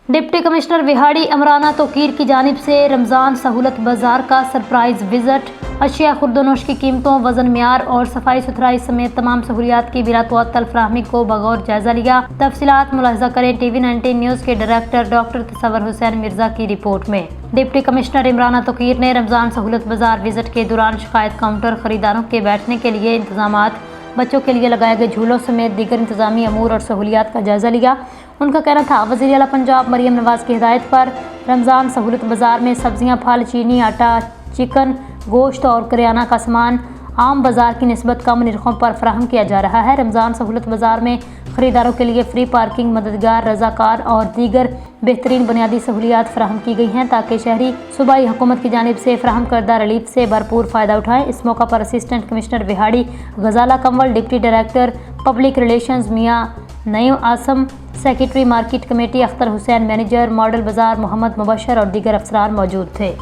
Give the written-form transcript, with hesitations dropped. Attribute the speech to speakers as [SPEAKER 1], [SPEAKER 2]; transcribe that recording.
[SPEAKER 1] Deputy commissioner Vehari अमराना Toqeer की जानिब से रमज़ान सहूलत बाज़ार का सरप्राइज़ विज़िट। अशिया खुर्दनोश की कीमतों, वज़न म्यार और सफाई सुथराई समेत तमाम सहूलियात की बिला तवत्तल फराहमी को बगौर जायज़ा लिया। तफसीलात मुलाहिज़ा करें TV19 न्यूज़ के डायरेक्टर डॉक्टर तसव्वुर हुसैन मिर्ज़ा की रिपोर्ट में। डिप्टी कमिश्नर इमराना तोकीर ने रमज़ान सहूलत बाज़ार विज़िट के दौरान शिकायत काउंटर, खरीदारों के बैठने के लिए इंतज़ामात, बच्चों के लिए लगाए गए झूलों समेत दीगर इंतजामी अमूर और सहूलियात का जायज़ा लिया। उनका कहना था, वज़ीर आला पंजाब मरियम नवाज़ की हिदायत पर रमज़ान सहूलत बाज़ार में सब्जियां, फल, चीनी, आटा, चिकन, गोश्त और करियाना का सामान आम बाज़ार की निस्बत कम निरखों पर फराहम किया जा रहा है। रमज़ान सहूलत बाज़ार में ख़रीदारों के लिए फ्री पार्किंग, मददगार, रज़ाकार और दीगर बेहतरीन बुनियादी सहूलियात फराहम की गई हैं ताकि शहरी सूबाई हुकूमत की जानिब से फराहम करदा रिलीफ से भरपूर फ़ायदा उठाएँ। इस मौका पर assistant commissioner Vehari Ghazala Kanwal, deputy director public relations Mian Naeem Asim, secretary market committee Akhtar Hussain, manager model bazaar Muhammad Mubashar और दीगर अफसरान मौजूद थे।